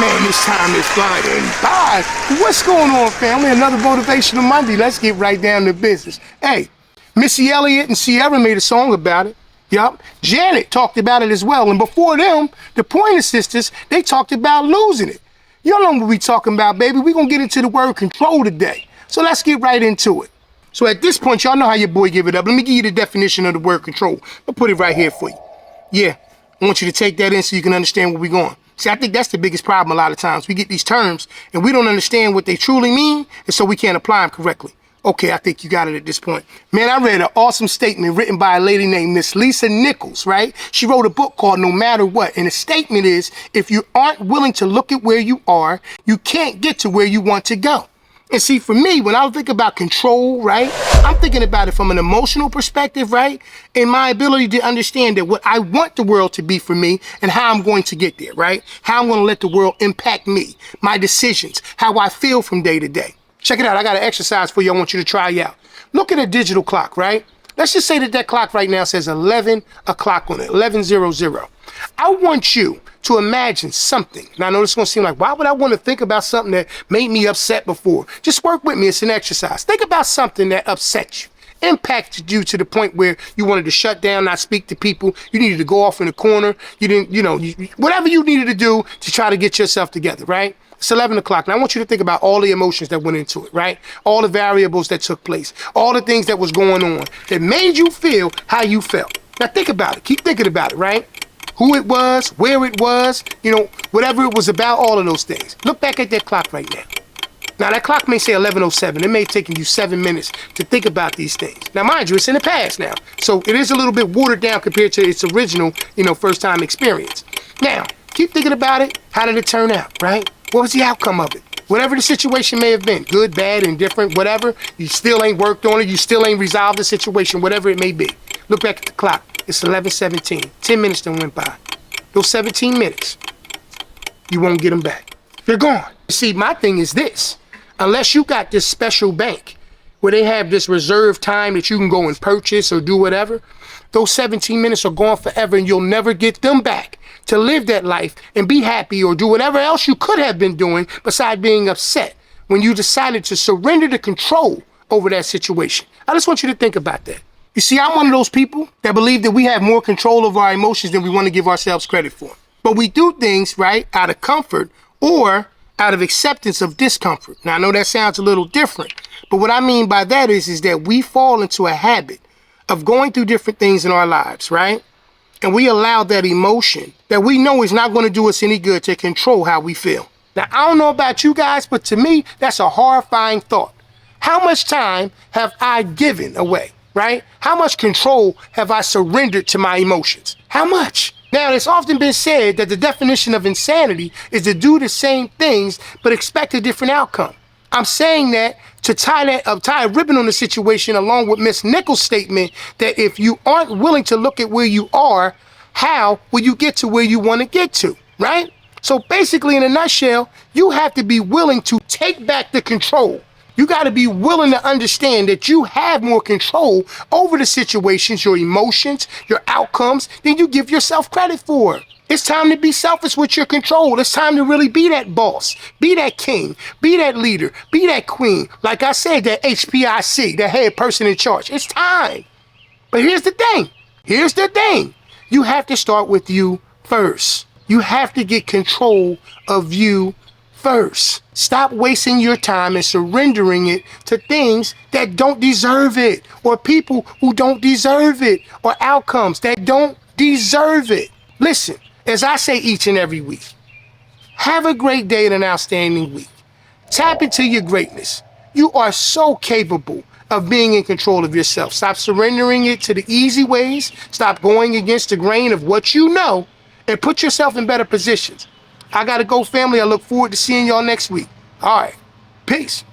Man, this time is flying by. What's going on, family? Another Motivational Monday. Let's get right down to business. Hey, Missy Elliott and Ciara made a song about it. Yup. Janet talked about it as well. And before them, the Pointer Sisters, they talked about losing it. Y'all know what we talking about, baby. We're going to get into the word control today. So let's get right into it. So at this point, y'all know how your boy give it up. Let me give you the definition of the word control. I'll put it right here for you. Yeah, I want you to take that in so you can understand where we're going. See, I think that's the biggest problem a lot of times. We get these terms and we don't understand what they truly mean, and so we can't apply them correctly. Okay, I think you got it at this point. Man, I read an awesome statement written by a lady named Miss Lisa Nichols, right? She wrote a book called No Matter What, and the statement is, if you aren't willing to look at where you are, you can't get to where you want to go. And see, for me, when I think about control, right, I'm thinking about it from an emotional perspective, right? And my ability to understand that what I want the world to be for me and how I'm going to get there, right? How I'm going to let the world impact me, my decisions, how I feel from day to day. Check it out. I got an exercise for you I want you to try out. Look at a digital clock, right? Let's just say that clock right now says 11 o'clock on it, 11:00. I want you to imagine something. Now, I know this is going to seem like, why would I want to think about something that made me upset before? Just work with me. It's an exercise. Think about something that upset you, impacted you to the point where you wanted to shut down, not speak to people. You needed to go off in the corner. You didn't, whatever you needed to do to try to get yourself together, right? It's 11 o'clock. Now, I want you to think about all the emotions that went into it, right? All the variables that took place, all the things that was going on that made you feel how you felt. Now, think about it. Keep thinking about it, right? Who it was, where it was, whatever it was about, all of those things. Look back at that clock right now. Now, that clock may say 11:07. It may have taken you 7 minutes to think about these things. Now, mind you, it's in the past now. So it is a little bit watered down compared to its original, first time experience. Now, keep thinking about it. How did it turn out, right? What was the outcome of it? Whatever the situation may have been, good, bad, indifferent, whatever, you still ain't worked on it. You still ain't resolved the situation, whatever it may be. Look back at the clock. It's 11:17. 10 minutes done went by. Those 17 minutes, you won't get them back. They're gone. See, my thing is this. Unless you got this special bank where they have this reserved time that you can go and purchase or do whatever, those 17 minutes are gone forever and you'll never get them back to live that life and be happy or do whatever else you could have been doing besides being upset when you decided to surrender the control over that situation. I just want you to think about that. You see, I'm one of those people that believe that we have more control over our emotions than we want to give ourselves credit for. But we do things, right, out of comfort or out of acceptance of discomfort. Now, I know that sounds a little different, but what I mean by that is that we fall into a habit of going through different things in our lives, right? And we allow that emotion that we know is not going to do us any good to control how we feel. Now, I don't know about you guys, but to me, that's a horrifying thought. How much time have I given away, right? How much control have I surrendered to my emotions? How much? Now, it's often been said that the definition of insanity is to do the same things but expect a different outcome. I'm saying that to tie a ribbon on the situation along with Miss Nichols' statement that if you aren't willing to look at where you are, how will you get to where you want to get to, right? So basically, in a nutshell, you have to be willing to take back the control. You got to be willing to understand that you have more control over the situations, your emotions, your outcomes than you give yourself credit for. It's time to be selfish with your control. It's time to really be that boss, be that king, be that leader, be that queen. Like I said, that HPIC, the head person in charge. It's time. But here's the thing. Here's the thing. You have to start with you first. You have to get control of you first. Stop wasting your time and surrendering it to things that don't deserve it, or people who don't deserve it, or outcomes that don't deserve it. Listen, as I say each and every week, have a great day and an outstanding week. Tap into your greatness. You are so capable of being in control of yourself. Stop surrendering it to the easy ways. Stop going against the grain of what you know and put yourself in better positions. I gotta go, family. I look forward to seeing y'all next week. All right. Peace.